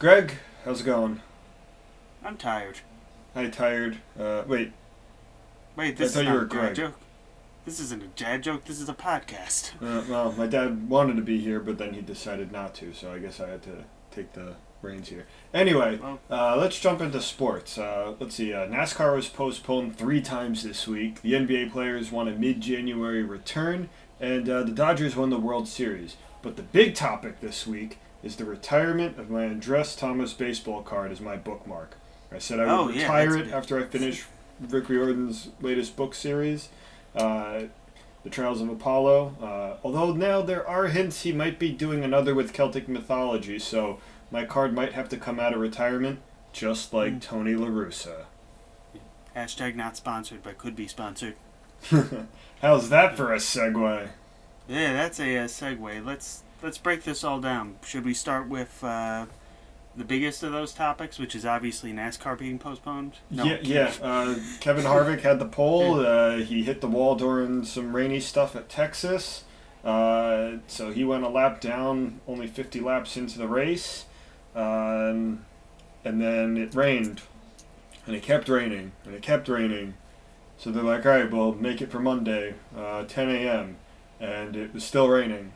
Greg, how's it going? I'm tired. Hi, tired. Wait, Wait, I this is thought you not were a dad Greg. joke. This isn't a dad joke. This is a podcast. Well, my dad wanted to be here, but then he decided not to, so I guess I had to take the reins here. Anyway, Well, let's jump into sports. Let's see, NASCAR was postponed 3 times this week. The NBA players won a mid-January return, and the Dodgers won the World Series. But the big topic this week is the retirement of my Andres Thomas baseball card as my bookmark. I said I would retire it after I finish Rick Riordan's latest book series, The Trials of Apollo. Although now there are hints he might be doing another with Celtic mythology, so my card might have to come out of retirement, just like Tony La Russa. hashtag not sponsored, but could be sponsored. How's that for a segue? Yeah, that's a segue. Let's break this all down. Should we start with the biggest of those topics, which is obviously NASCAR being postponed? No. Yeah. Kevin Harvick had the pole. He hit the wall during some rainy stuff at Texas. So he went a lap down, only 50 laps into the race. And then it rained. And it kept raining. And it kept raining. So they're like, all right, we'll make it for Monday, 10 a.m. And it was still raining.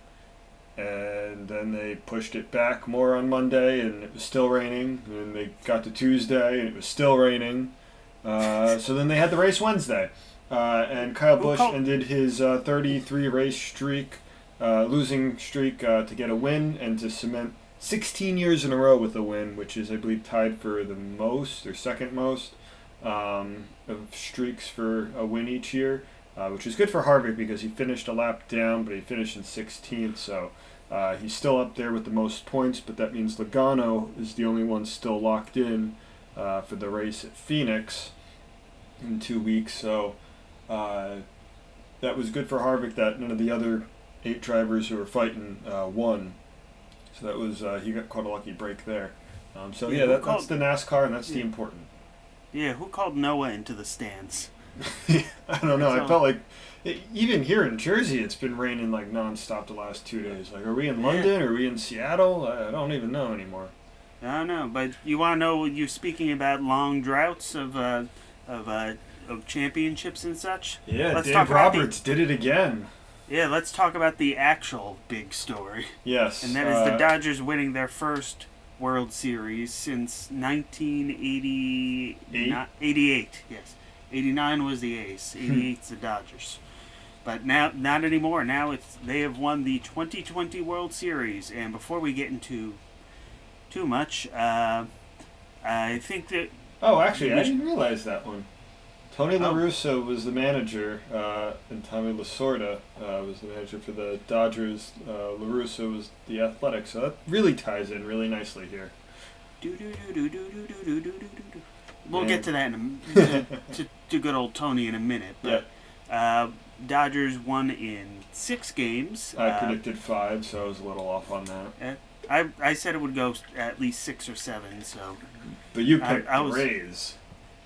And then they pushed it back more on Monday, and it was still raining. And they got to Tuesday, and it was still raining. So then they had the race Wednesday. And Kyle Busch ended his 33-race streak, losing streak, to get a win and to cement 16 years in a row with a win, which is, I believe, tied for the most, or second most, of streaks for a win each year. Which is good for Harvick because he finished a lap down, but he finished in 16th, so he's still up there with the most points, but that means Logano is the only one still locked in for the race at Phoenix in 2 weeks, so that was good for Harvick that none of the other 8 drivers who were fighting won. So that was, he got quite a lucky break there. That's the NASCAR, and that's the important. Yeah, who called Noah into the stands? I don't know. I felt like even here in Jersey, it's been raining like nonstop the last 2 days. Like, are we in London? Are we in Seattle? I don't even know anymore. I don't know, but you want to know? You're speaking about long droughts of championships and such. Yeah, Dave Roberts did it again. Yeah, let's talk about the actual big story. Yes, and that is the Dodgers winning their first World Series since 1988. Yes. 89 was the A's, 88's the Dodgers. But now, not anymore. Now they have won the 2020 World Series. And before we get into too much, I think that... Oh, actually, I didn't realize that one. Tony La Russa was the manager, and Tommy Lasorda was the manager for the Dodgers. La Russa was the Athletics. So that really ties in really nicely here. We'll get to that to good old Tony in a minute. But Dodgers won in 6 games. I predicted 5, so I was a little off on that. I said it would go at least 6 or 7. So, but you picked the Rays.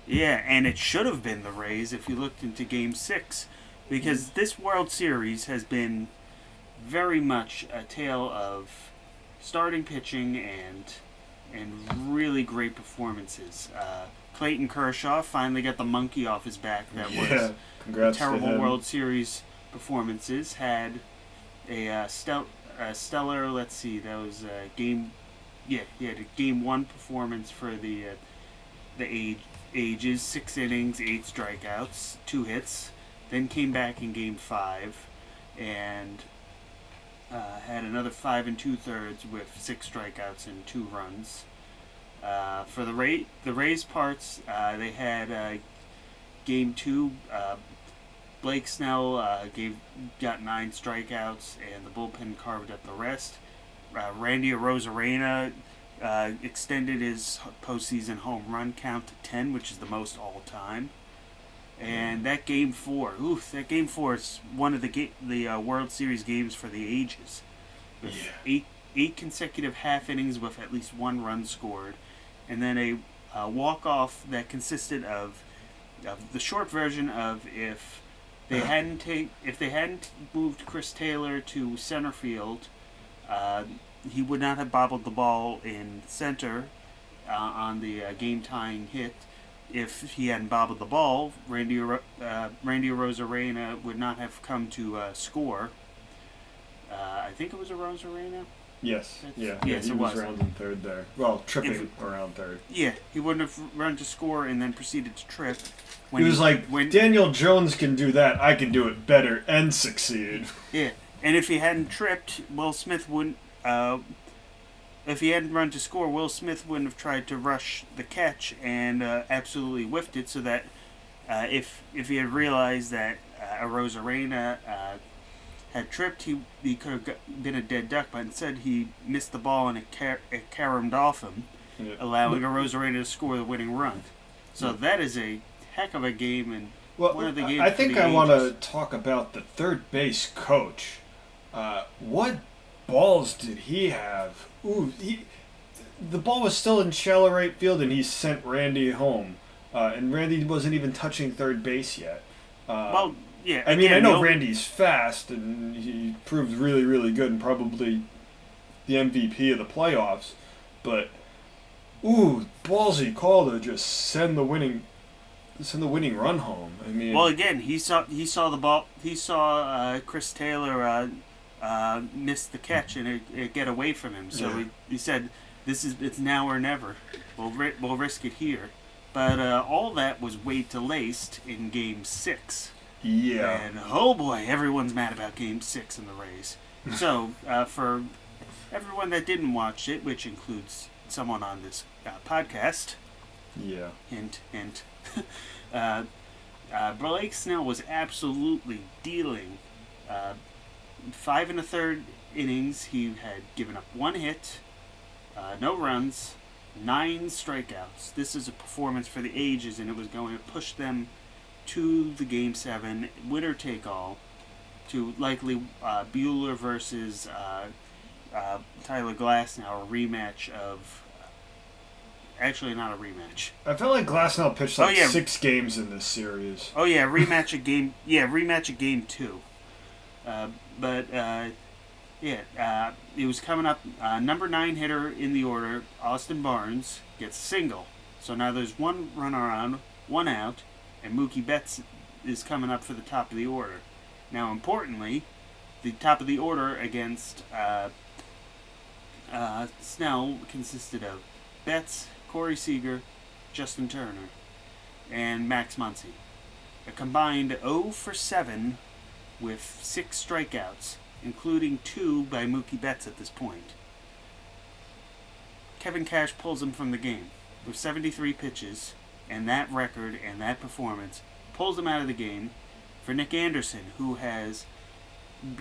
Yeah, and it should have been the Rays if you looked into Game 6, because this World Series has been very much a tale of starting pitching and really great performances. Clayton Kershaw finally got the monkey off his back. That was terrible World Series performances. Had a stellar. Let's see, that was game. Yeah, he had a Game 1 performance for the Ages. 6 innings, 8 strikeouts, 2 hits. Then came back in Game 5 and had another 5 2/3 with 6 strikeouts and 2 runs. For the Rays parts, they had Game 2. Blake Snell got 9 strikeouts, and the bullpen carved up the rest. Randy Arozarena extended his postseason home run count to 10, which is the most all time. And that Game 4, is one of the World Series games for the ages. With 8 consecutive half innings with at least 1 run scored, and then a walk-off that consisted of the short version of if they hadn't moved Chris Taylor to center field, he would not have bobbled the ball in center on the game-tying hit. If he hadn't bobbled the ball, Randy Arozarena would not have come to score. I think it was Arozarena. Yes. Yeah. Yes, he it was was. rounding third there. Well, tripping around third. Yeah, he wouldn't have run to score and then proceeded to trip. He was like, Daniel Jones can do that. I can do it better and succeed. Yeah, and if he hadn't tripped, Will Smith wouldn't. If he hadn't run to score, Will Smith wouldn't have tried to rush the catch and absolutely whiffed it. So that if he had realized that Arozarena had tripped, he could have been a dead duck. But instead, he missed the ball and it caromed off him, allowing Arozarena to score the winning run. So that is a heck of a game, and one of the games. I think I want to talk about the third base coach. What balls did he have? Ooh, the ball was still in shallow right field, and he sent Randy home. And Randy wasn't even touching third base yet. Well, yeah. I mean, I know Randy's fast, and he proved really, really good, and probably the MVP of the playoffs. But ballsy call to just send the winning run home. I mean, well, again, he saw the ball. He saw Chris Taylor miss the catch and it get away from him. So he said, "It's now or never. We'll risk it here." But all that was weighed to laced in Game 6. Yeah. And oh boy, everyone's mad about Game 6 in the Rays. So for everyone that didn't watch it, which includes someone on this podcast. Yeah. Hint, hint. Blake Snell was absolutely dealing. 5 1/3 innings, he had given up 1 hit, no runs, 9 strikeouts. This is a performance for the ages, and it was going to push them to the Game 7 winner take all, to likely Buehler versus Tyler Glasnow, a rematch of. Actually, not a rematch. I felt like Glasnow pitched 6 games in this series. Oh yeah, rematch of game. Yeah, rematch of Game 2. It was coming up. Number 9 hitter in the order, Austin Barnes, gets a single. So now there's 1 runner on, 1 out, and Mookie Betts is coming up for the top of the order. Now, importantly, the top of the order against Snell consisted of Betts, Corey Seager, Justin Turner, and Max Muncy. A combined 0 for 7 with 6 strikeouts, including 2 by Mookie Betts at this point. Kevin Cash pulls him from the game with 73 pitches, and that record and that performance pulls him out of the game for Nick Anderson, who has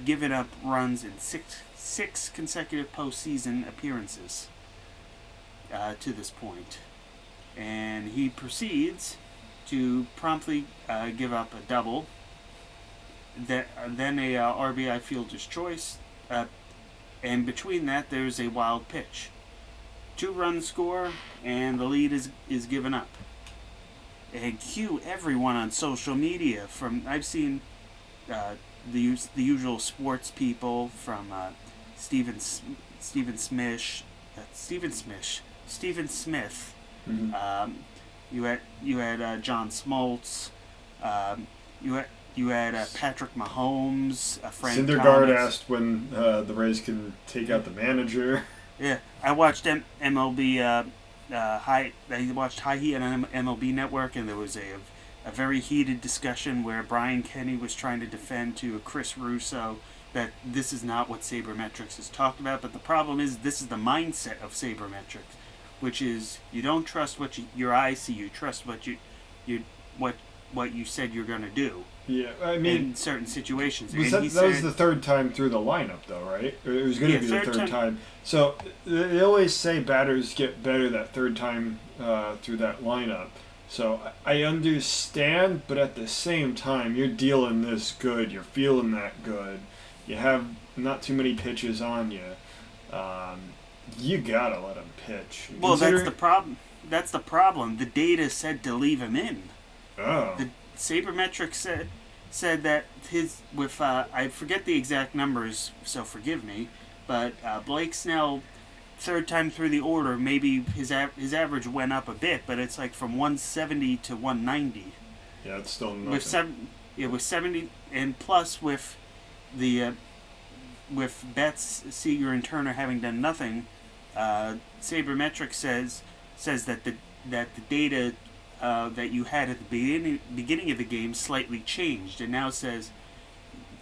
given up runs in six consecutive postseason appearances to this point. And he proceeds to promptly give up a double, then a RBI fielder's choice, and between that there's a wild pitch. 2-run score, and the lead is given up. And cue everyone on social media. I've seen the usual sports people, from Stephen Smith. Mm-hmm. You had John Smoltz. You had Patrick Mahomes. Frank Syndergaard Thomas. asked when the Rays can take out the manager. Yeah, I watched MLB. I watched High Heat on MLB Network, and there was a very heated discussion where Brian Kenny was trying to defend to Chris Russo that this is not what sabermetrics is talked about. But the problem is, this is the mindset of sabermetrics, which is you don't trust what your eyes see. You trust what you said you're going to do. Yeah, I mean, in certain situations. That was the 3rd time through the lineup, though, right? It was going to be the third time. So they always say batters get better that 3rd time through that lineup. So I understand, but at the same time, you're dealing this good. You're feeling that good. You have not too many pitches on you. You gotta let him pitch. Well, that's the problem. That's the problem. The data said to leave him in. Oh. The said that I forget the exact numbers, so forgive me, But Blake Snell, third time through the order, maybe his average went up a bit, but it's like from 170 to 190. Yeah, it's still nothing. With 70 and plus the with Betts, Seager, and Turner having done nothing, Sabermetrics says that the data that you had at the beginning of the game slightly changed, and now says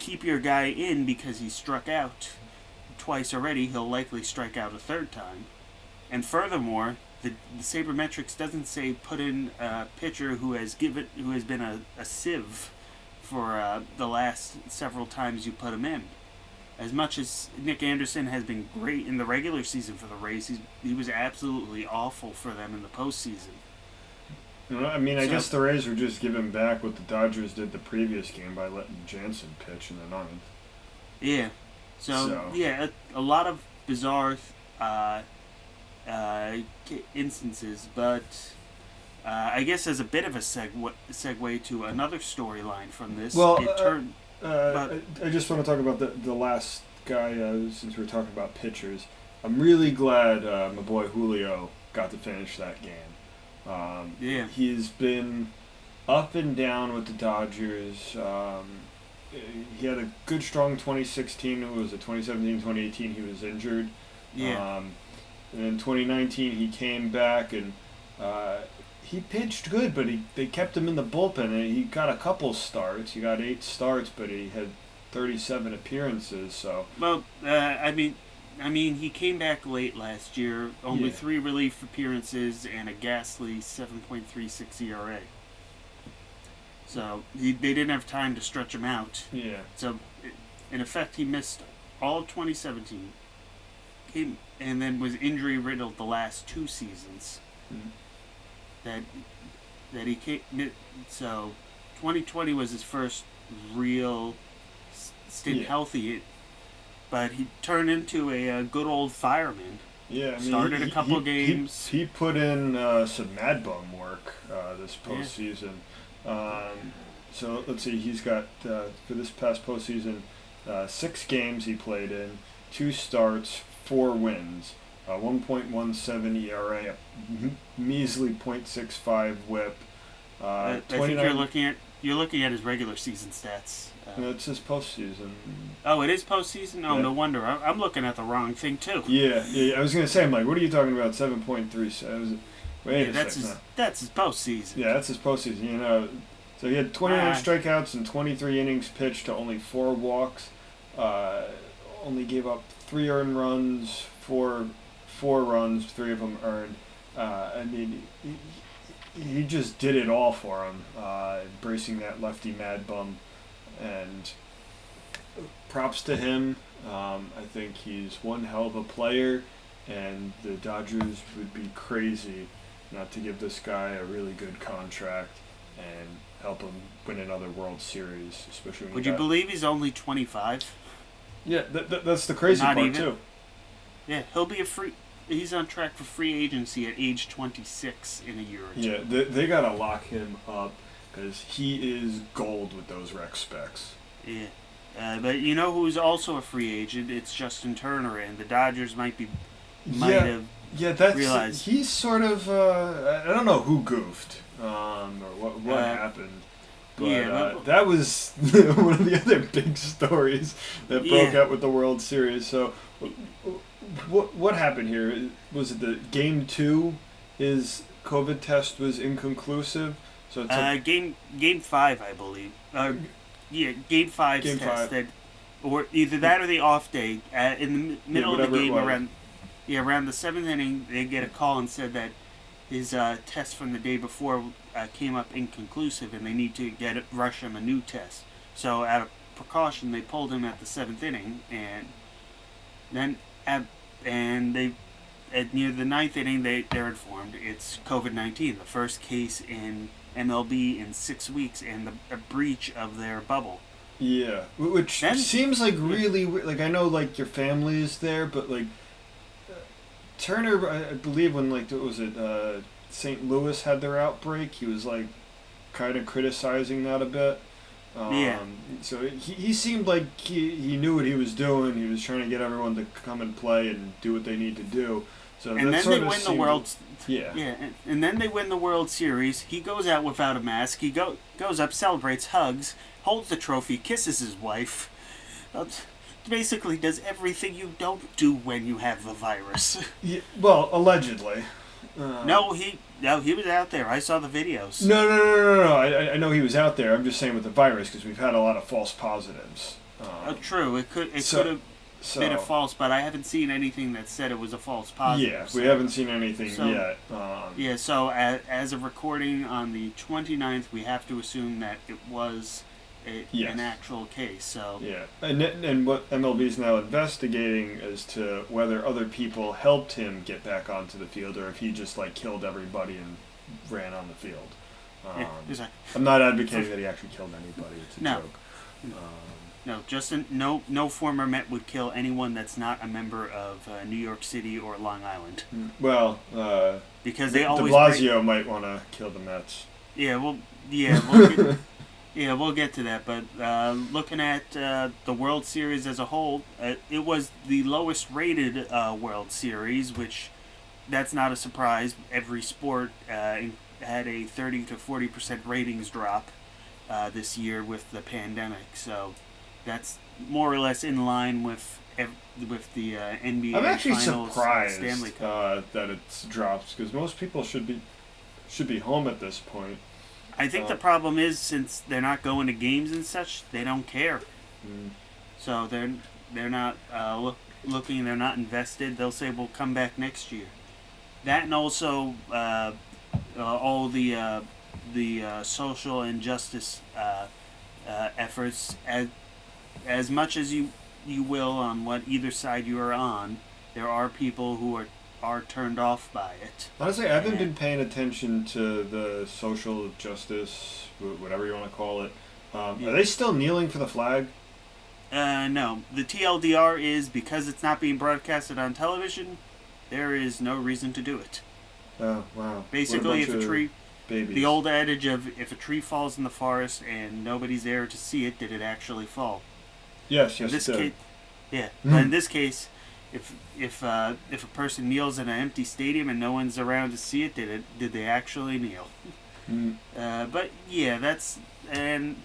keep your guy in because he struck out twice already. He'll likely strike out a third time, and furthermore, the Sabermetrics doesn't say put in a pitcher who has been a sieve for the last several times you put him in. As much as Nick Anderson has been great in the regular season for the Rays, he was absolutely awful for them in the postseason. I mean, I guess the Rays were just giving back what the Dodgers did the previous game by letting Jansen pitch in the ninth. Yeah. So. Yeah, a lot of bizarre instances, but I guess as a bit of a segue to another storyline from this, I just want to talk about the last guy, since we're talking about pitchers. I'm really glad my boy Julio got to finish that game. He's been up and down with the Dodgers. He had a good, strong 2016. It was a 2017-2018 he was injured. Yeah. And in 2019 he came back and he pitched good, but they kept him in the bullpen, and he got a couple starts. He got 8 starts, but he had 37 appearances. So I mean, he came back late last year. Only 3 relief appearances and a ghastly 7.36 ERA. So they didn't have time to stretch him out. Yeah. So in effect, he missed all of 2017. And then was injury riddled the last 2 seasons. Mm-hmm. That he came. So 2020 was his first real stint healthy, but he turned into a good old fireman. Yeah, I mean, started a couple games. He put in some mad bum work this postseason. So let's see, he's got for this past postseason 6 games he played in, 2 starts, 4 wins. 1.17 ERA, a measly .65 WHIP. I think you're looking at his regular season stats. No, it's his postseason. Oh, it is postseason. Oh, yeah. No wonder. I'm looking at the wrong thing too. Yeah. I was gonna say, I'm like, what are you talking about? 7.37. Wait a second. That's his postseason. Yeah, that's his postseason. So he had 29 strikeouts and 23 innings pitched to only 4 walks. Only gave up 3 earned runs, 4 runs, 3 of them earned. I mean, he just did it all for him, embracing that lefty mad bum, and props to him. I think he's one hell of a player, and the Dodgers would be crazy not to give this guy a really good contract and help him win another World Series, especially when Would you believe he's only 25? Yeah, that's the crazy part even. Too. Yeah, he'll be he's on track for free agency at age 26 in a year or 2. Yeah, they gotta lock him up because he is gold with those rec specs. Yeah, but you know who's also a free agent? It's Justin Turner, and the Dodgers might have realized. He's sort of I don't know who goofed or what happened. But that was one of the other big stories that broke out with the World Series. So, what happened here? Was it the Game 2? His COVID test was inconclusive. So it's Game 5, I believe. Game 5's test. Or either that or the off day. In the middle of the game, around the 7th inning, they get a call and said that his test from the day before came up inconclusive, and they need to rush him a new test. So out of precaution, they pulled him at the 7th inning, and then near the 9th inning, they're informed it's COVID-19, the first case in MLB in 6 weeks, and a breach of their bubble. Yeah, which seems like really like I know like your family is there, but like Turner, I believe when St. Louis had their outbreak, he was like kind of criticizing that a bit. Yeah. So he seemed like he knew what he was doing. He was trying to get everyone to come and play and do what they need to do. So And that then sort they of win the seemed, World. yeah. Yeah, and then they win the World Series. He goes out without a mask. He goes up, celebrates, hugs, holds the trophy, kisses his wife. Basically, does everything you don't do when you have the virus. Yeah, well, allegedly. No, he was out there. I saw the videos. No. I know he was out there. I'm just saying with the virus because we've had a lot of false positives. True. It could have been a false, but I haven't seen anything that said it was a false positive. Yeah, we haven't seen anything yet. Yeah, so as of recording on the 29th, we have to assume that it was yes. an actual case. So yeah, and what MLB is now investigating as to whether other people helped him get back onto the field or if he just like killed everybody and ran on the field. I'm not advocating that he actually killed anybody. It's a joke. No, Justin. No former Met would kill anyone that's not a member of New York City or Long Island. Well, because they always. De Blasio might want to kill the Mets. Yeah, we'll get to that. But looking at the World Series as a whole, it was the lowest rated World Series, which that's not a surprise. Every sport had a 30 to 40% ratings drop this year with the pandemic. So that's more or less in line with the NBA. I'm actually Finals, surprised Stanley Cup. that it's dropped because most people should be home at this point. I think the problem is since they're not going to games and such, they don't care. So they're not looking. They're not invested. They'll say we'll come back next year. That and also all the social injustice efforts. As much as you will on what either side you are on, there are people who are turned off by it. Honestly, I haven't been paying attention to the social justice, whatever you want to call it. Are they still kneeling for the flag? No. The TLDR is because it's not being broadcasted on television, there is no reason to do it. Oh, wow. Basically, if a tree... Babies. The old adage of if a tree falls in the forest and nobody's there to see it, did it actually fall? Yes, it did. Yeah, Mm. but in this case, if a person kneels in an empty stadium and no one's around to see it, did they actually kneel? Mm. But yeah, that's and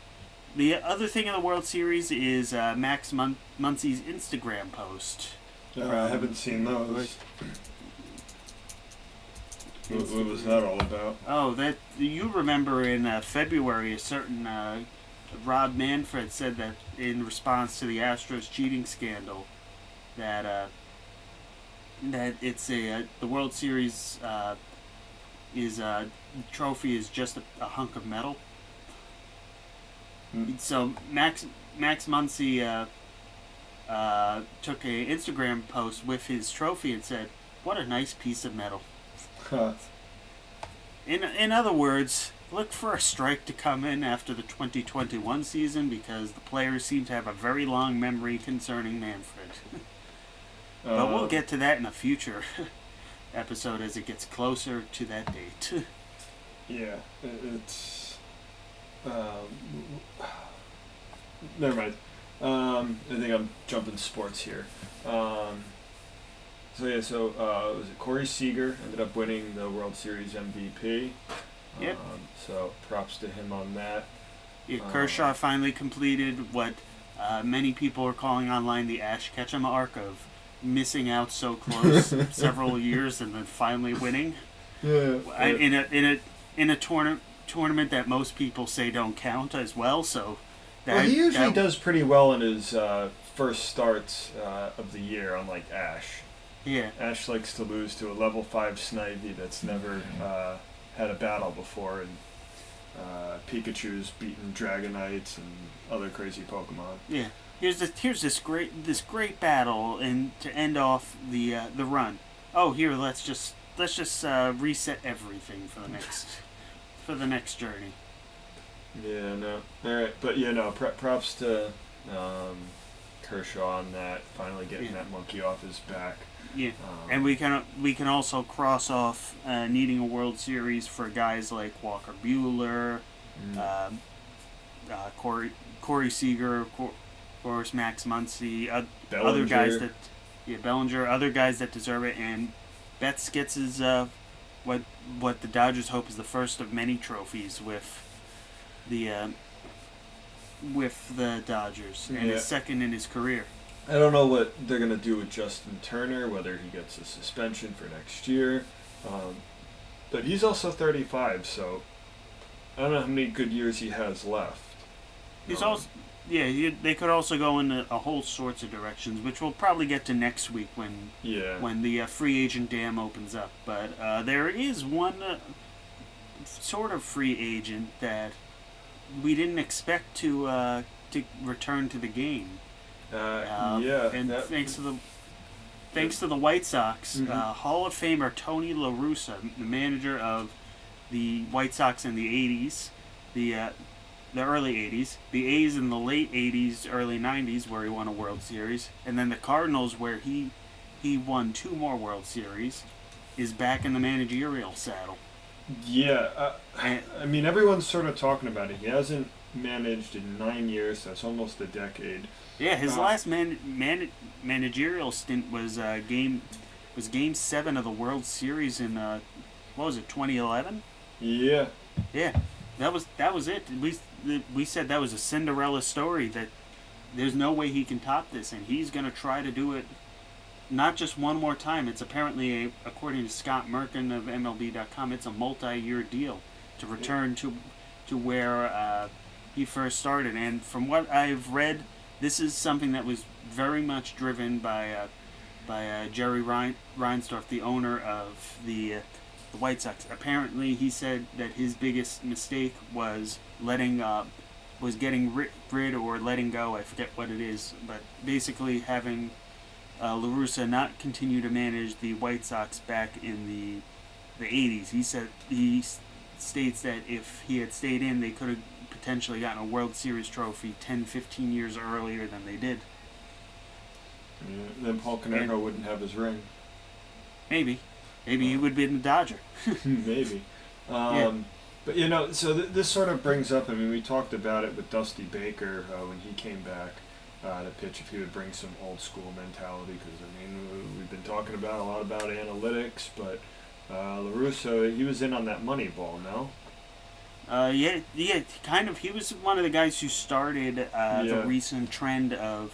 the other thing in the World Series is Max Muncy's Instagram post. I haven't seen those. What was that all about? Oh, that you remember in February, a certain Rob Manfred said that in response to the Astros cheating scandal, that it's the World Series trophy is just a hunk of metal. Mm. So Max Muncy took a Instagram post with his trophy and said, "What a nice piece of metal." In other words, look for a strike to come in after the 2021 season because the players seem to have a very long memory concerning Manfred. But we'll get to that in a future episode as it gets closer to that date. Yeah, it's... never mind. I think I'm jumping sports here. Was it Corey Seager ended up winning the World Series MVP? Yep. So props to him on that. Yeah, Kershaw finally completed what many people are calling online the Ash Ketchum arc of missing out so close several years and then finally winning. Yeah. In a tournament that most people say don't count as well. So he usually does pretty well in his first starts of the year, unlike Ash. Yeah. Ash likes to lose to a level 5 Snivy that's never had a battle before, and Pikachu's beaten Dragonites and other crazy Pokemon. Yeah. Here's this great battle and to end off the run. Oh, here let's just reset everything for the next journey. Yeah, no. All right, but yeah, no. Props to Kershaw on that. Finally getting that monkey off his back. Yeah, and we can also cross off needing a World Series for guys like Walker Buehler, Corey Seager, of course, Max Muncy, other guys Bellinger. Bellinger, other guys that deserve it, and Betts gets his what the Dodgers hope is the first of many trophies the uh, with the Dodgers, and his second in his career. I don't know what they're gonna do with Justin Turner, whether he gets a suspension for next year, but he's also 35, so I don't know how many good years he has left. He's also they could also go in a whole sorts of directions, which we'll probably get to next week when the free agent dam opens up. But there is one sort of free agent that we didn't expect to return to the game. And thanks to the White Sox, Hall of Famer Tony La Russa, the manager of the White Sox in the '80s, the early '80s, the A's in the late '80s, early '90s, where he won a World Series, and then the Cardinals, where he won 2 more World Series, is back in the managerial saddle. Yeah, I mean, everyone's sort of talking about it. He hasn't managed in 9 years. That's almost a decade. Yeah, his last managerial stint was Game 7 of the World Series in 2011? Yeah. Yeah, that was it. We said that was a Cinderella story, that there's no way he can top this, and he's gonna try to do it. Not just one more time. It's apparently, according to Scott Merkin of MLB.com, it's a multi-year deal to return to where he first started. And from what I've read, this is something that was very much driven by Jerry Reinsdorf, the owner of the White Sox. Apparently, he said that his biggest mistake was getting rid or letting go. I forget what it is, but basically having La Russa not continue to manage the White Sox back in the 80s. He states that if he had stayed in, they could have potentially gotten a World Series trophy 10, 15 years earlier than they did. Yeah, then Paul Konerko wouldn't have his ring. Maybe he would be in the Dodger. Maybe. But so this sort of brings up. I mean, we talked about it with Dusty Baker when he came back to pitch, if he would bring some old school mentality, because I mean we've been talking about a lot about analytics, but La Russa, he was in on that Moneyball, no? Kind of. He was one of the guys who started the recent trend of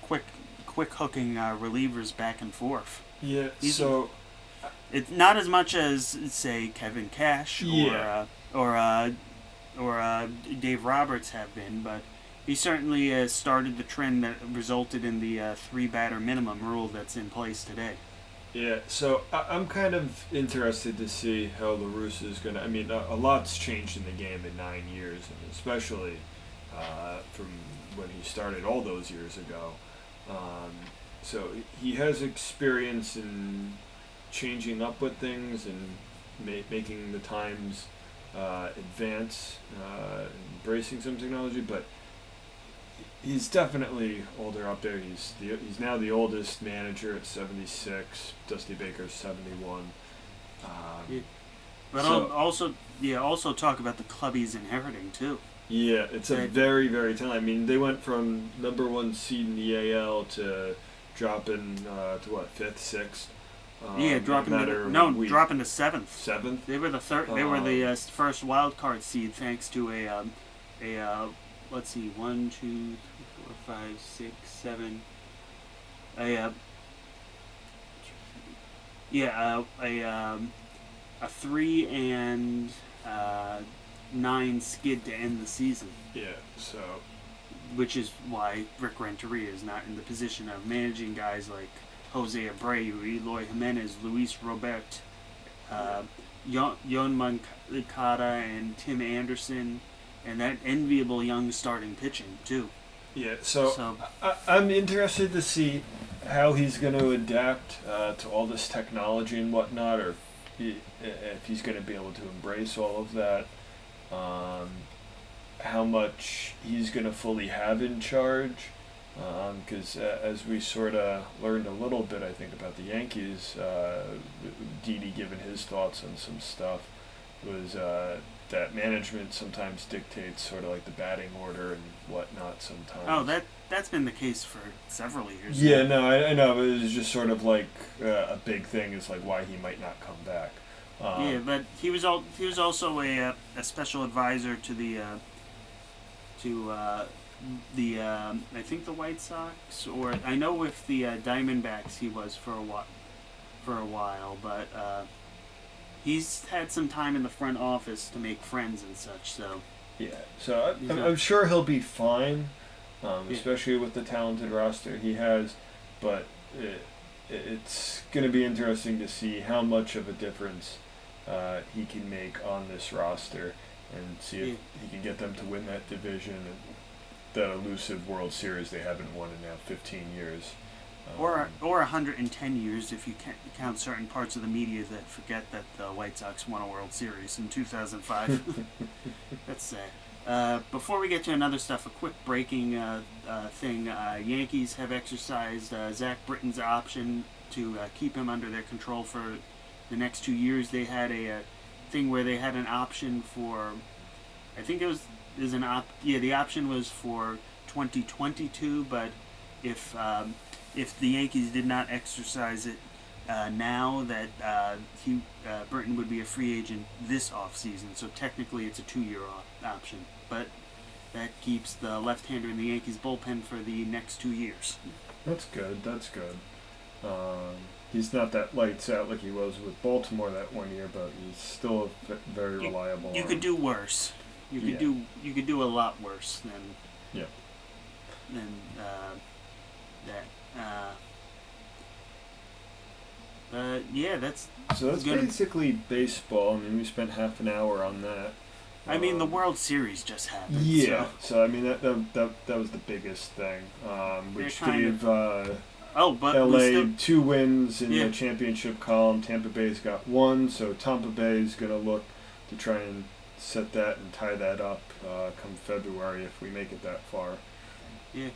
quick hooking relievers back and forth. Yeah. It's not as much as, say, Kevin Cash or Dave Roberts have been, but he certainly started the trend that resulted in the 3-batter minimum rule that's in place today. Yeah, so I'm kind of interested to see how La Russa is going to... I mean, a lot's changed in the game in 9 years, and especially from when he started all those years ago. So he has experience in changing up with things and making the times advance, embracing some technology, but he's definitely older up there. He's now the oldest manager at 76. Dusty Baker's 71. But also talk about the club he's inheriting too. Yeah, it's a very, very talented. I mean, they went from number 1 seed in the AL to dropping to what, 5th, 6th. Dropping to 7th. 7th. They were the third. They were the first wild card seed, thanks to a let's see, 1, 2, 3, 4, 5, 6, 7. A 3 and 9 skid to end the season. Yeah. So. Which is why Rick Renteria is not in the position of managing guys like Jose Abreu, Eloy Jimenez, Luis Robert, Yon Moncada, and Tim Anderson, and that enviable young starting pitching too. Yeah, so I'm interested to see how he's going to adapt to all this technology and whatnot, or if he's going to be able to embrace all of that. How much he's going to fully have in charge. Because as we sort of learned a little bit, I think, about the Yankees, Didi giving his thoughts on some stuff, was that management sometimes dictates sort of like the batting order and whatnot sometimes. Oh, that's been the case for several years. Yeah, no, I know, but it was just sort of like a big thing is like why he might not come back. Yeah, but he was also a special advisor to the I think the White Sox, or I know with the Diamondbacks he was for a while, but he's had some time in the front office to make friends and such. So Yeah, so I'm sure he'll be fine, Yeah. especially with the talented roster he has. But it's going to be interesting to see how much of a difference he can make on this roster, and see if he can get them to win that division and that elusive World Series they haven't won in now 15 years. or 110 years if you count certain parts of the media that forget that the White Sox won a World Series in 2005. That's sad. Before we get to another stuff, a quick breaking thing. Yankees have exercised Zach Britton's option to keep him under their control for the next 2 years. They had a thing where they had an option for, I think it was the option was for 2022, but if the Yankees did not exercise it now, that Britton would be a free agent this offseason. So technically it's a 2-year option, but that keeps the left-hander in the Yankees bullpen for the next 2 years. That's good. He's not that lights out like he was with Baltimore that 1 year, but he's still a very reliable. You could do worse. You could do a lot worse than that. That's basically baseball. I mean, we spent half an hour on that. I mean, the World Series just happened. Yeah, so I mean that was the biggest thing, which gave LA 2 wins in the championship column. Tampa Bay's got 1, so Tampa Bay is going to look to try and set that and tie that up come February if we make it that far. Yeah.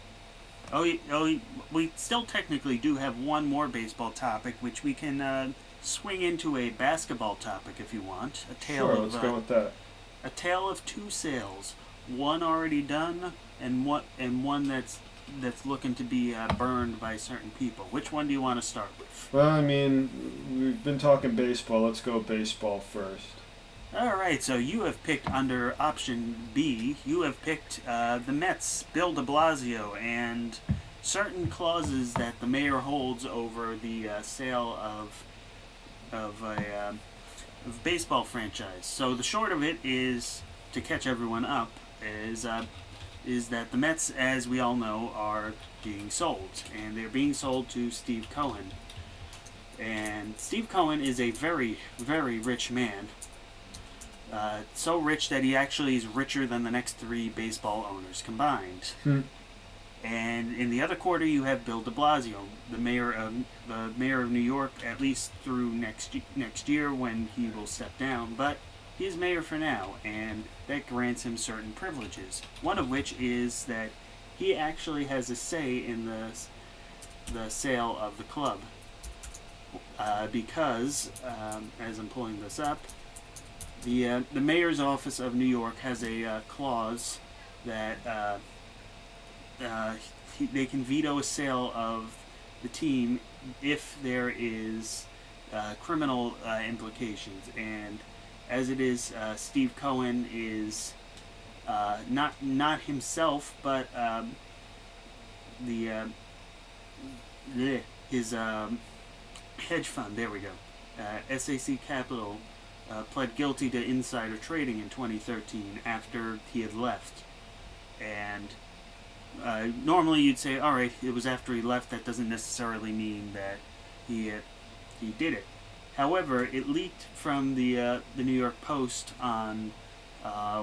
We still technically do have one more baseball topic, which we can swing into a basketball topic if you want. Let's go with that. A tale of two sales, one already done, and one that's looking to be burned by certain people. Which one do you want to start with? Well, I mean, we've been talking baseball. Let's go baseball first. All right, so you have picked under option B. You have picked the Mets, Bill de Blasio, and certain clauses that the mayor holds over the sale of a baseball franchise. So the short of it is, to catch everyone up, is that the Mets, as we all know, are being sold, and they're being sold to Steve Cohen. And Steve Cohen is a very, very rich man. So rich that he actually is richer than the next 3 baseball owners combined. And in the other quarter, you have Bill de Blasio, the mayor of New York, at least through next year when he will step down. But he's mayor for now, and that grants him certain privileges. One of which is that he actually has a say in the sale of the club, because as I'm pulling this up, the mayor's office of New York has a clause that they can veto a sale of the team if there is criminal implications. And as it is, Steve Cohen is not himself, but his hedge fund. There we go. SAC Capital pled guilty to insider trading in 2013 after he had left. And normally you'd say, all right, it was after he left. That doesn't necessarily mean that he did it. However, it leaked from the New York Post on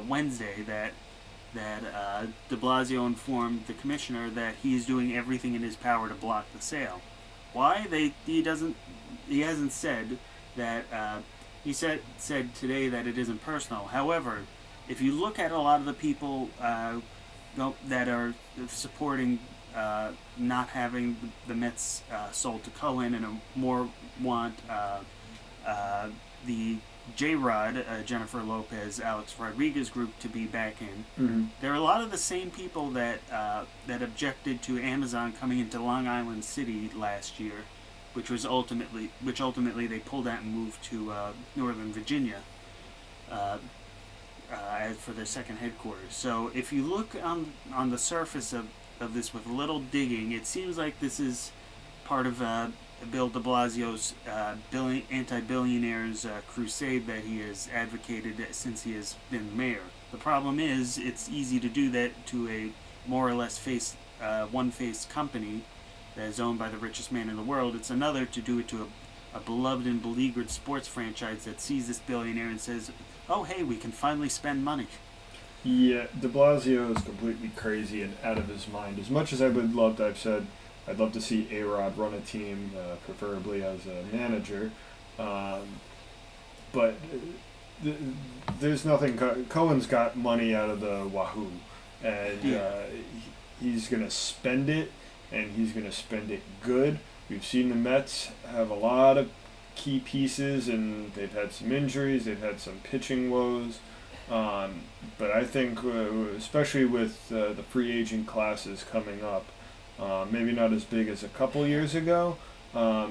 Wednesday that de Blasio informed the commissioner that he is doing everything in his power to block the sale. Why? He hasn't said that. He said today that it isn't personal. However, if you look at a lot of the people that are supporting not having the Mets sold to Cohen and more want the J-Rod, Jennifer Lopez, Alex Rodriguez group to be back in. Mm-hmm. There are a lot of the same people that objected to Amazon coming into Long Island City last year, which ultimately they pulled out and moved to Northern Virginia for their second headquarters. So if you look on the surface of this with a little digging, it seems like this is part of Bill de Blasio's anti-billionaires crusade that he has advocated since he has been mayor. The problem is, it's easy to do that to a more or less one-faced company that is owned by the richest man in the world. It's another to do it to a beloved and beleaguered sports franchise that sees this billionaire and says, "Oh, hey, we can finally spend money." Yeah, de Blasio is completely crazy and out of his mind. As much as I'd love to see A-Rod run a team, preferably as a manager. But there's nothing. Cohen's got money out of the wahoo, and he's going to spend it, and he's going to spend it good. We've seen the Mets have a lot of key pieces, and they've had some injuries. They've had some pitching woes. But I think, especially with the free agent classes coming up, maybe not as big as a couple years ago, but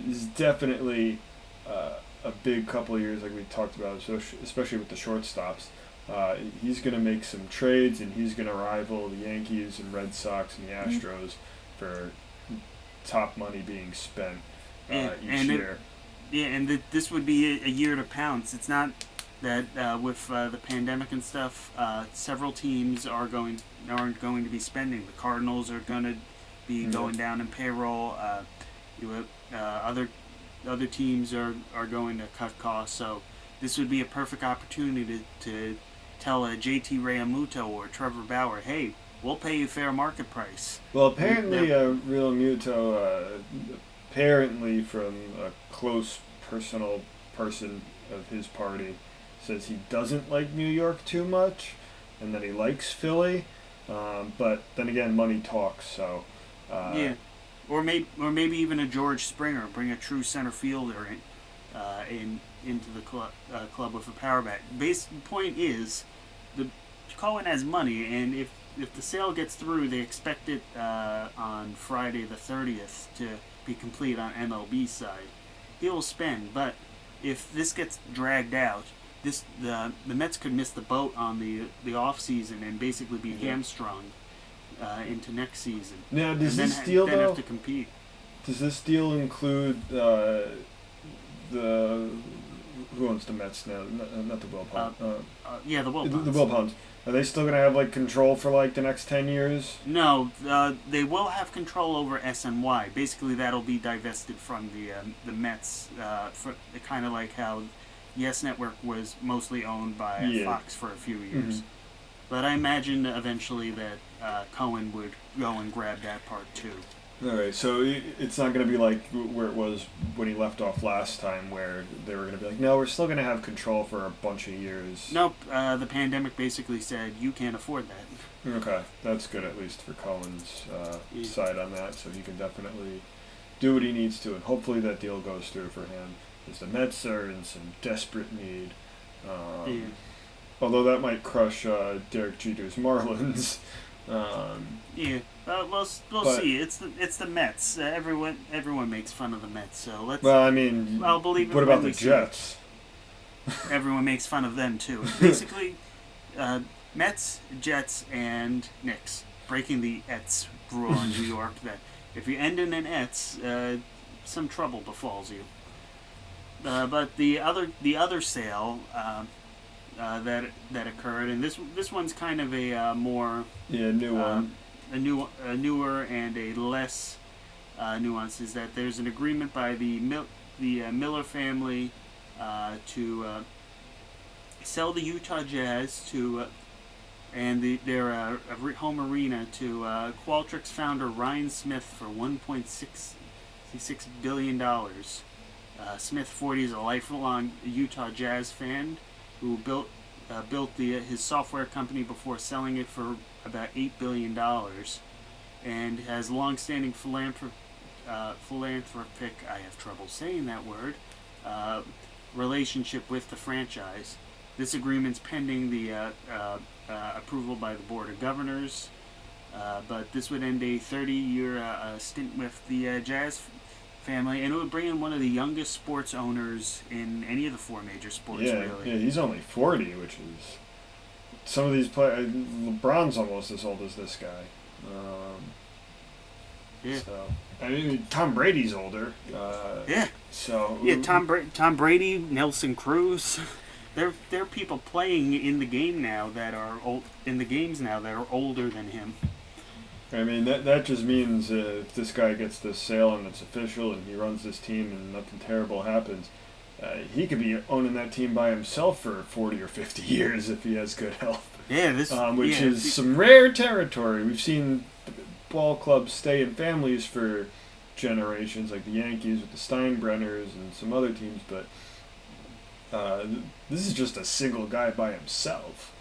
it's definitely a big couple of years, like we talked about, especially with the shortstops. He's going to make some trades, and he's going to rival the Yankees and Red Sox and the Astros for top money being spent each year. This would be a year to pounce. It's not that with the pandemic and stuff, several teams aren't going to be spending. The Cardinals are going to be going down in payroll. Other teams are going to cut costs. So this would be a perfect opportunity to tell JT Realmuto or Trevor Bauer, hey, we'll pay you fair market price. Well, apparently, Realmuto, apparently from a close personal person of his party, says he doesn't like New York too much, and that he likes Philly. But then again, money talks. So or maybe even a George Springer, bring a true center fielder into the club with a power bat. Point is, the Cohen has money, and if the sale gets through, they expect it on Friday the 30th to be complete on MLB side. He will spend, but if this gets dragged out, the Mets could miss the boat on the off season and basically be hamstrung into next season. Now, does and this deal though have to compete? Does this deal include who owns the Mets now? Not the Wilpons. The Wilpons. The Wilpons. Are they still gonna have control for the next 10 years? No, they will have control over SNY. Basically, that'll be divested from the Mets. Kind of like how Yes Network was mostly owned by Fox for a few years. Mm-hmm. But I imagine eventually that Cohen would go and grab that part too. All right, so it's not going to be like where it was when he left off last time, where they were going to be like, no, we're still going to have control for a bunch of years. Nope, the pandemic basically said you can't afford that. Okay, that's good at least for Cohen's side on that, so he can definitely do what he needs to, and hopefully that deal goes through for him, because the Mets are in some desperate need. Although that might crush Derek Jeter's Marlins. We'll see. It's the Mets. Everyone makes fun of the Mets. So let's. Well, I mean, I'll believe it what about the we Jets? Everyone makes fun of them too. Basically, Mets, Jets, and Knicks, breaking the Ets rule in New York that if you end in an Ets, some trouble befalls you. But the other sale that occurred, and this one's kind of a more new one, a newer and a less nuanced, is that there's an agreement by the Miller family to sell the Utah Jazz to and their home arena to Qualtrics founder Ryan Smith for $1.66 billion. Smith, 40, is a lifelong Utah Jazz fan who built his software company before selling it for about $8 billion, and has long-standing philanthropic, I have trouble saying that word, relationship with the franchise. This agreement's pending the approval by the Board of Governors, but this would end a 30-year stint with the Jazz family, and it would bring in one of the youngest sports owners in any of the four major sports, really. Yeah, he's only 40, which is... Some of these players... LeBron's almost as old as this guy. Yeah. So, I mean, Tom Brady's older. Yeah. So... Yeah, Tom Brady, Nelson Cruz... There are people playing in the game now that are older than him. I mean, that just means if this guy gets this sale and it's official and he runs this team and nothing terrible happens, he could be owning that team by himself for 40 or 50 years if he has good health. Yeah, which is some rare territory. We've seen ball clubs stay in families for generations, like the Yankees with the Steinbrenners and some other teams, but this is just a single guy by himself.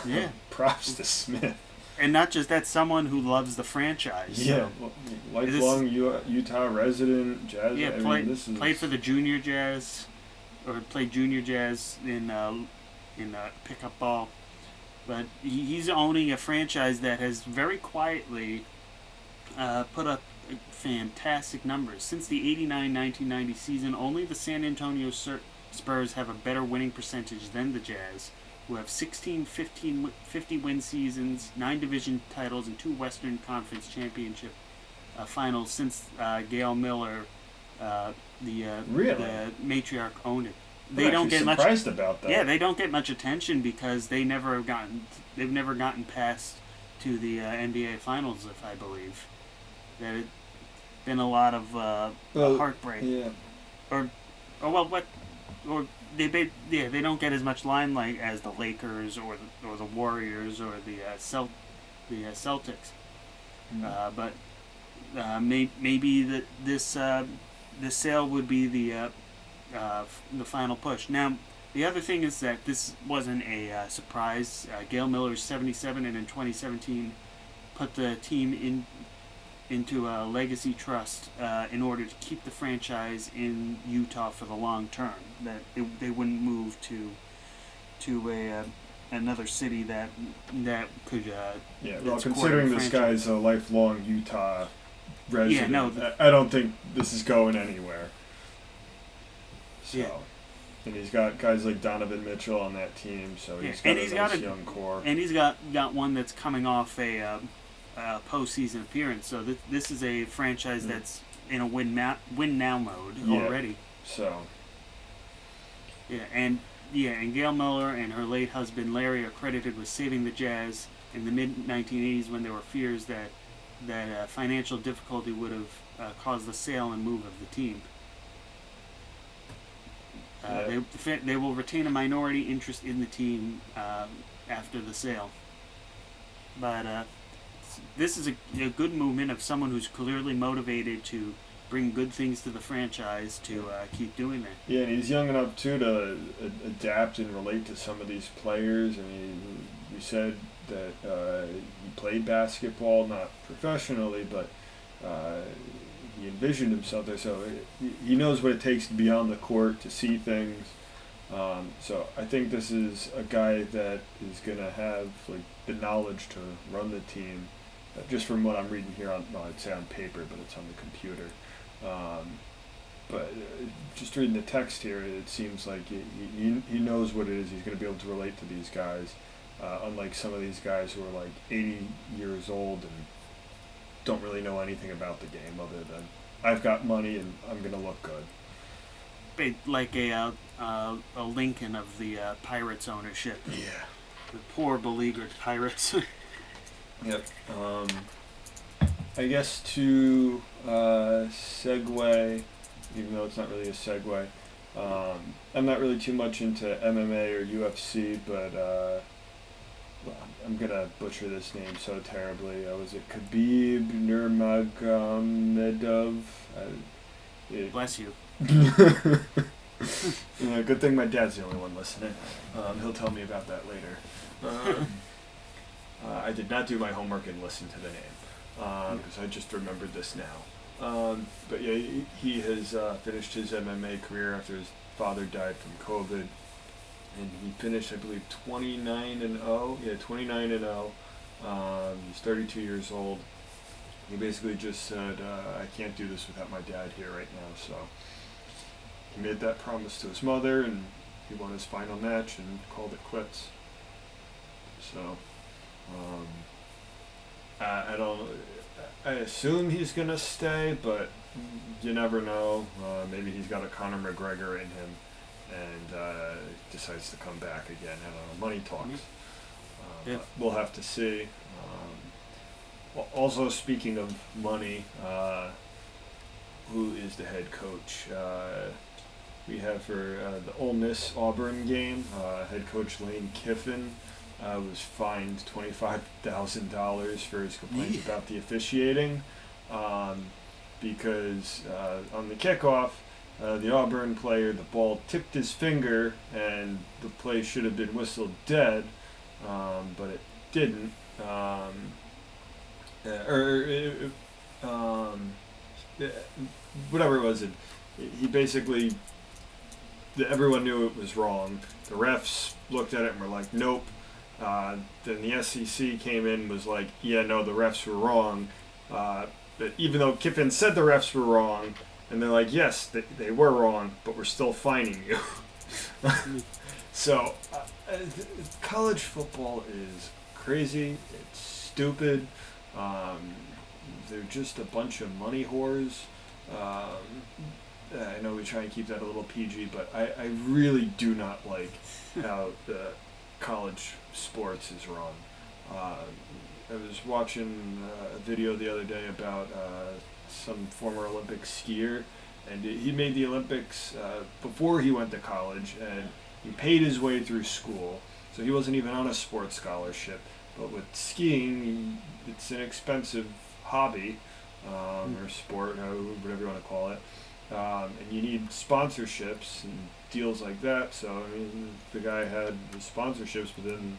Yeah. Props to Smith. And not just that, someone who loves the franchise. Yeah, so. Lifelong Utah resident, Jazz. Yeah, played for the Junior Jazz, or played Junior Jazz in pickup ball. But he's owning a franchise that has very quietly put up fantastic numbers. Since the 89-1990 season, only the San Antonio Spurs have a better winning percentage than the Jazz, who have 16 50-win seasons, 9 division titles, and 2 Western Conference Championship finals since Gail Miller, the matriarch, owned it. They don't get surprised about that. Yeah, they don't get much attention because they've never gotten past to the NBA Finals, if I believe. That it's been a lot of heartbreak. Yeah. They don't get as much limelight as the Lakers or the Warriors or the Celtics. But maybe this sale would be the final push. Now, the other thing is that this wasn't a surprise. Gail Miller's 77, and in 2017 put the team into a legacy trust in order to keep the franchise in Utah for the long term. That they wouldn't move to another city that could. Considering this guy's a lifelong Utah resident, I don't think this is going anywhere. So, yeah. And he's got guys like Donovan Mitchell on that team, so he's got a nice young core. And he's got one that's coming off a postseason appearance. So this is a franchise that's in a win now mode already. So. And Gail Miller and her late husband Larry are credited with saving the Jazz in the mid-1980s when there were fears that financial difficulty would have caused the sale and move of the team. They will retain a minority interest in the team after the sale. But this is a good movement of someone who's clearly motivated to bring good things to the franchise to keep doing that. Yeah, and he's young enough, too, to adapt and relate to some of these players. I mean, we said that he played basketball, not professionally, but he envisioned himself there, so he knows what it takes to be on the court, to see things. So I think this is a guy that is going to have the knowledge to run the team, just from what I'm reading here I'd say on paper, but it's on the computer. But just reading the text here, it seems like he knows what it is. He's going to be able to relate to these guys, unlike some of these guys who are 80 years old and don't really know anything about the game other than I've got money and I'm going to look good. Like a Lincoln of the Pirates ownership. Yeah. The poor beleaguered Pirates. Yep. I guess to segue, even though it's not really a segue, I'm not really too much into MMA or UFC, but I'm going to butcher this name so terribly. Was it Khabib Nurmagomedov? Bless you. Yeah, good thing my dad's the only one listening. He'll tell me about that later. I did not do my homework and listen to the name, because I just remembered this now. But yeah, he has finished his MMA career after his father died from COVID, and he finished, I believe, 29-0. Yeah, 29-0. He's 32 years old. He basically just said, "I can't do this without my dad here right now." So he made that promise to his mother, and he won his final match and called it quits. So I don't. I assume he's gonna stay, but you never know. Maybe he's got a Conor McGregor in him, and decides to come back again. I don't know. Money talks. But we'll have to see. Also, speaking of money, who is the head coach? We have for the Ole Miss Auburn game, head coach Lane Kiffin was fined $25,000 for his complaints about the officiating, because on the kickoff, the Auburn player, the ball tipped his finger, and the play should have been whistled dead, but it didn't. Whatever it was, he basically, everyone knew it was wrong. The refs looked at it and were like, nope. Then the SEC came in and was like, yeah, no, the refs were wrong. But even though Kiffin said the refs were wrong, and they're like, yes, they were wrong, but we're still fining you. So, college football is crazy. It's stupid. They're just a bunch of money whores. I know we try and keep that a little PG, but I really do not like how college sports is run. I was watching a video the other day about some former Olympic skier, and he made the Olympics before he went to college, and he paid his way through school, so he wasn't even on a sports scholarship. But with skiing, it's an expensive hobby, or sport, or whatever you want to call it, and you need sponsorships and deals like that. So I mean, the guy had the sponsorships, but then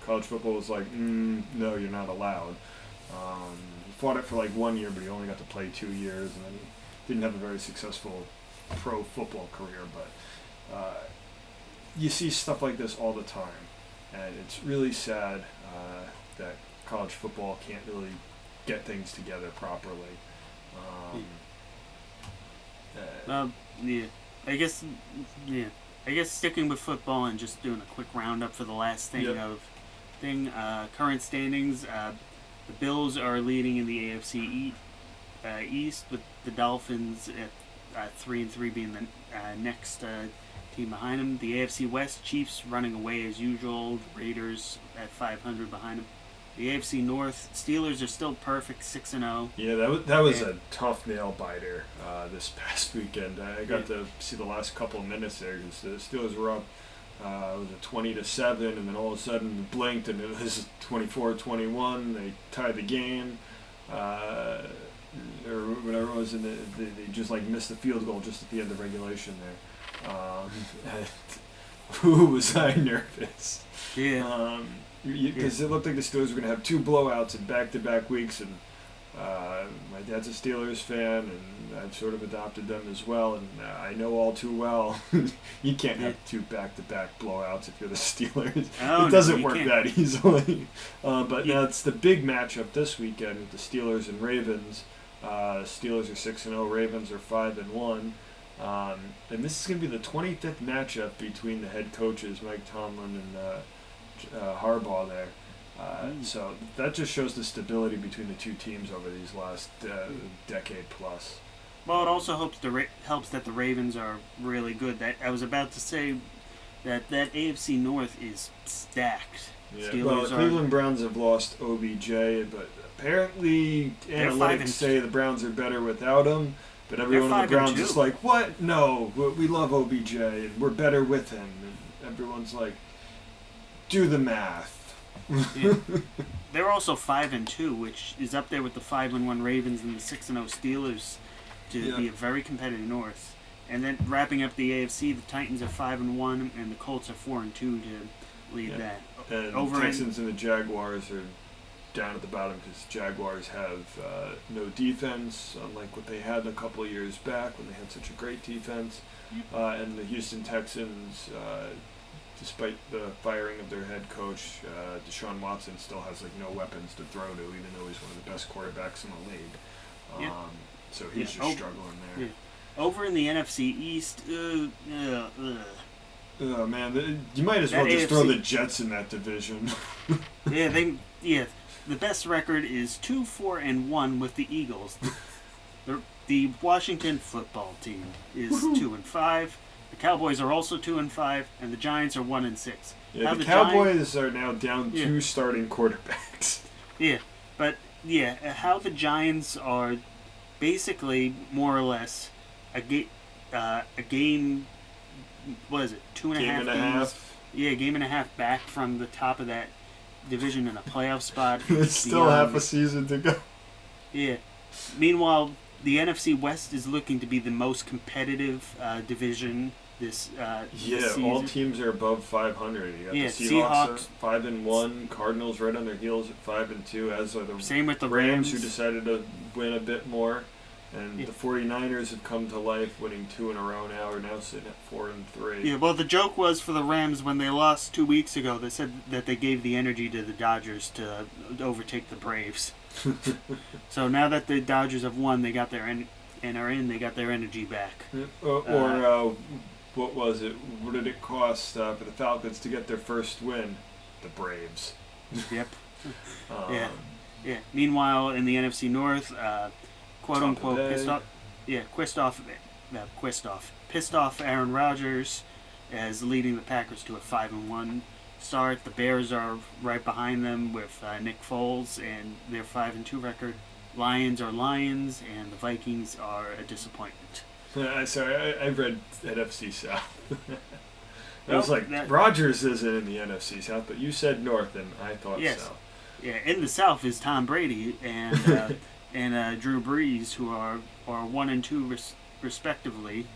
college football was like, no, you're not allowed. He fought it for like 1 year, but he only got to play 2 years, and then he didn't have a very successful pro football career. But you see stuff like this all the time, and it's really sad that college football can't really get things together properly. Yeah. I guess sticking with football and just doing a quick roundup for the last thing current standings. The Bills are leading in the AFC East, with the Dolphins at 3-3 being the next team behind them. The AFC West, Chiefs running away as usual. The Raiders at 500 behind them. The AFC North, Steelers are still perfect, 6-0. Yeah, that was a tough nail biter this past weekend. I got to see the last couple of minutes there, because the Steelers were up, was it 20-7, and then all of a sudden blinked and it was 24-21. They tied the game, or whatever it was, and they just like missed the field goal just at the end of regulation there. Who was I nervous? Yeah. Because it looked like the Steelers were going to have 2 blowouts in back-to-back weeks, and my dad's a Steelers fan, and I've sort of adopted them as well, and I know all too well you can't have 2 back-to-back blowouts if you're the Steelers. It doesn't work that easily. But now it's the big matchup this weekend with the Steelers and Ravens. Steelers are 6-0, Ravens are 5-1. And this is going to be the 25th matchup between the head coaches, Mike Tomlin and Harbaugh there. So that just shows the stability between the two teams over these last decade plus. Well, it also helps that the Ravens are really good. That I was about to say that AFC North is stacked. Yeah. Well, the Cleveland Browns have lost OBJ, but apparently analytics say the Browns are better without him. But everyone on the Browns is like, what? No, we love OBJ, and we're better with him. And everyone's like, do the math. Yeah. They're also 5-2, which is up there with the 5-1 Ravens and the 6-0 Steelers to be a very competitive North. And then wrapping up the AFC, the Titans are 5-1, and the Colts are 4-2 to lead that. And the Texans and the Jaguars are down at the bottom because Jaguars have no defense, unlike what they had a couple of years back when they had such a great defense. And the Houston Texans, despite the firing of their head coach, Deshaun Watson still has like no weapons to throw to, even though he's one of the best quarterbacks in the league. So he's just struggling there. Yeah. Over in the NFC East, Oh man, you might as well just throw the Jets in that division. The best record is 2-4-1 with the Eagles. The Washington football team is 2-5. The Cowboys are also 2-5, and the Giants are 1-6. Yeah, the Cowboys are now down 2 starting quarterbacks. Yeah, but how the Giants are basically more or less a game. What is it? 2.5 game and a half. Yeah, game and a half back from the top of that division in a playoff spot. It's still half a season to go. Yeah. Meanwhile, the NFC West is looking to be the most competitive division this season. All teams are above 500. You got the Seahawks 5-1, Cardinals right on their heels at 5-2, as are the same with the Rams, who decided to win a bit more. And the 49ers have come to life, winning 2 in a row now. Are now sitting at 4-3. Yeah, well, the joke was for the Rams when they lost 2 weeks ago. They said that they gave the energy to the Dodgers to overtake the Braves. So now that the Dodgers have won, they got their they got their energy back. What was it? What did it cost for the Falcons to get their first win? The Braves. Yep. Meanwhile, in the NFC North, quote unquote pissed off Aaron Rodgers as leading the Packers to a 5-1 start. The Bears are right behind them with Nick Foles and their 5-2 record. Lions are Lions, and the Vikings are a disappointment. Sorry, I read NFC South. I was like, Rodgers isn't in the NFC South, but you said North, and I thought South. Yeah, in the South is Tom Brady and and Drew Brees, who are 1-2 respectively,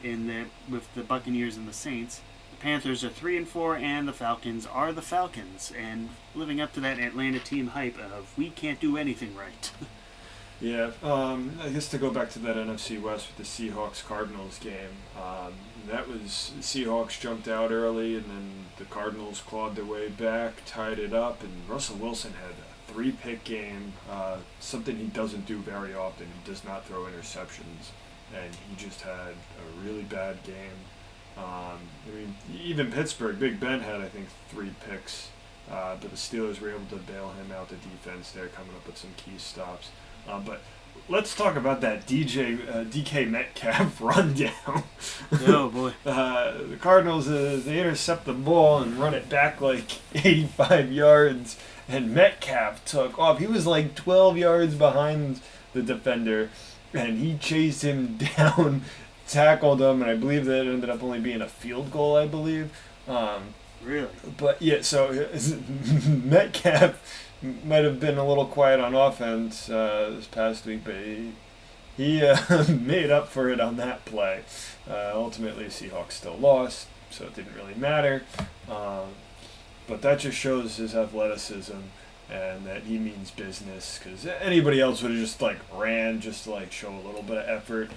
with the Buccaneers and the Saints. The Panthers are 3-4, and the Falcons are the Falcons, and living up to that Atlanta team hype of we can't do anything right. Yeah, I guess to go back to that NFC West with the Seahawks-Cardinals game, that was Seahawks jumped out early, and then the Cardinals clawed their way back, tied it up, and Russell Wilson had a 3-pick game, something he doesn't do very often. He does not throw interceptions, and he just had a really bad game. Even Pittsburgh, Big Ben had, I think, 3 picks, but the Steelers were able to bail him out the defense there, coming up with some key stops. But let's talk about that DK Metcalf rundown. Oh, boy. The Cardinals, they intercept the ball and run it back like 85 yards, and Metcalf took off. He was like 12 yards behind the defender, and he chased him down, tackled him, and I believe that it ended up only being a field goal, I believe. Really? But, yeah, so Metcalf might have been a little quiet on offense this past week, but he made up for it on that play. Ultimately, Seahawks still lost, so it didn't really matter. But that just shows his athleticism and that he means business, because anybody else would have just ran just to show a little bit of effort.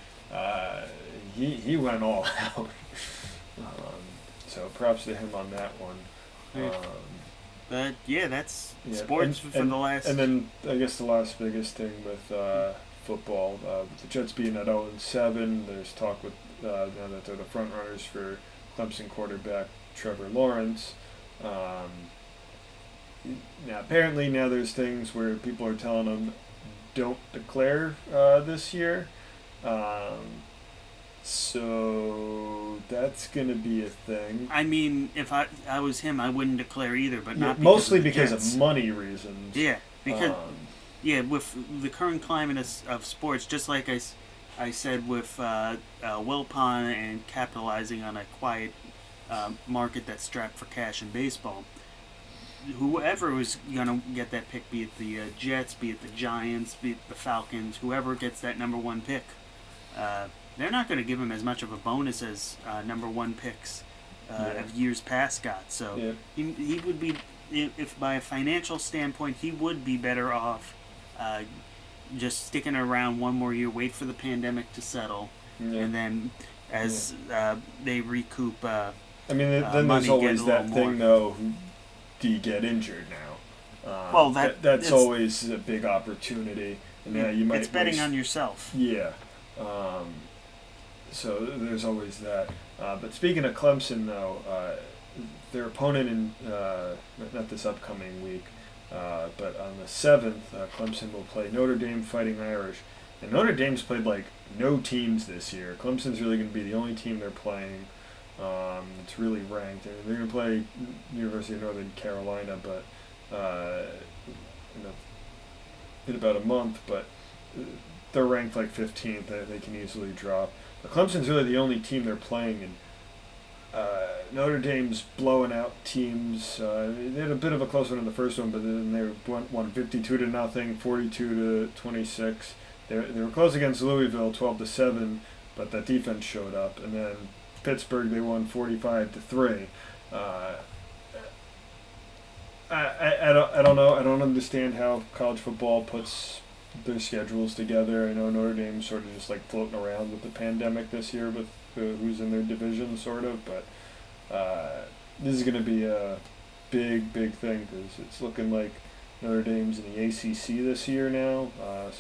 He went all out. So props to him on that one. But that's sports for the last. And then I guess the last biggest thing with football, with the Jets being at 0-7, there's talk with now that they're the front runners for Clemson quarterback Trevor Lawrence. Now apparently now there's things where people are telling them don't declare this year. So that's going to be a thing. I mean, if I was him, I wouldn't declare either, but not mostly because of money reasons. Yeah, because with the current climate of sports, just like I said with Wilpon and capitalizing on a quiet market that's strapped for cash in baseball, whoever was going to get that pick, be it the Jets, be it the Giants, be it the Falcons, whoever gets that number 1 pick, they're not going to give him as much of a bonus as number 1 picks of years past got. So he would be if by a financial standpoint, he would be better off just sticking around one more year, wait for the pandemic to settle, Yeah. and then as they recoup. I mean, then money, there's always get a that little thing, more. though. Do you get injured now? Well, that's it's- always a big opportunity. And yeah, you might. It's betting waste- on yourself. Yeah. So there's always that. But speaking of Clemson, though, their opponent in not this upcoming week, but on the 7th, Clemson will play Notre Dame Fighting Irish. And Notre Dame's played like no teams this year. Clemson's really going to be the only team they're playing. It's really ranked. And they're going to play University of Northern Carolina, but in about a month. But they're ranked like 15th. They can easily drop. But Clemson's really the only team they're playing, and Notre Dame's blowing out teams. They had a bit of a close one in the first one, but then they won 52-0, 42-26. They were close against Louisville, 12-7, but that defense showed up. And then Pittsburgh, they won 45-3. I don't know. I don't understand how college football puts their schedules together. I know Notre Dame's sort of just like floating around with the pandemic this year with who's in their division, sort of. But this is going to be a big thing because it's looking like Notre Dame's in the ACC this year now.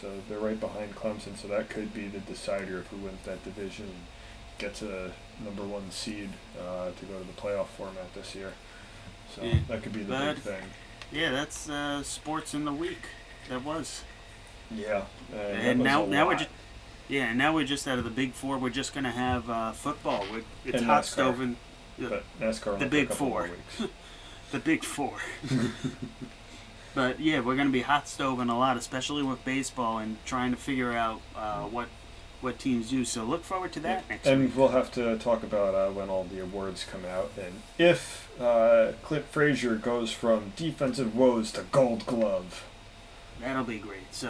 So they're right behind Clemson. So that could be the decider of who wins that division and gets a number 1 seed to go to the playoff format this year. So that could be the big thing. Yeah, that's sports in the week. That was. Yeah, and now we're just now we're just out of the Big Four. We're just gonna have football. It's and hot NASCAR. stove But NASCAR the only Big for a couple Four. more weeks. The Big Four. But yeah, we're gonna be hot stoving a lot, especially with baseball and trying to figure out what teams do. So look forward to that next week. And we'll have to talk about when all the awards come out and if Clint Frazier goes from defensive woes to Gold Glove. That'll be great. So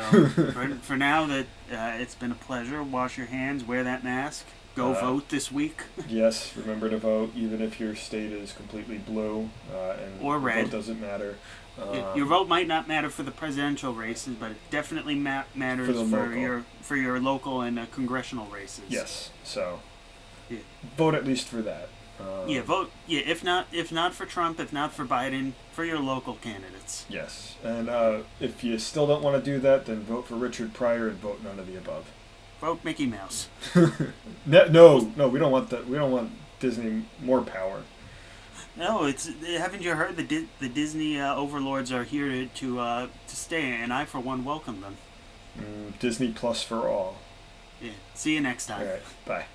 for now, that it's been a pleasure. Wash your hands, wear that mask, go vote this week. Yes, remember to vote, even if your state is completely blue and or red. Vote doesn't matter. Your vote might not matter for the presidential races, but it definitely matters for your local and congressional races. Yes, so yeah. Vote at least for that. Vote. Yeah, if not for Trump, if not for Biden, for your local candidates. Yes, and if you still don't want to do that, then vote for Richard Pryor and vote none of the above. Vote Mickey Mouse. No, we don't want that. We don't want Disney more power. No, haven't you heard the Disney overlords are here to stay, and I for one welcome them. Disney Plus for all. Yeah. See you next time. All right. Bye.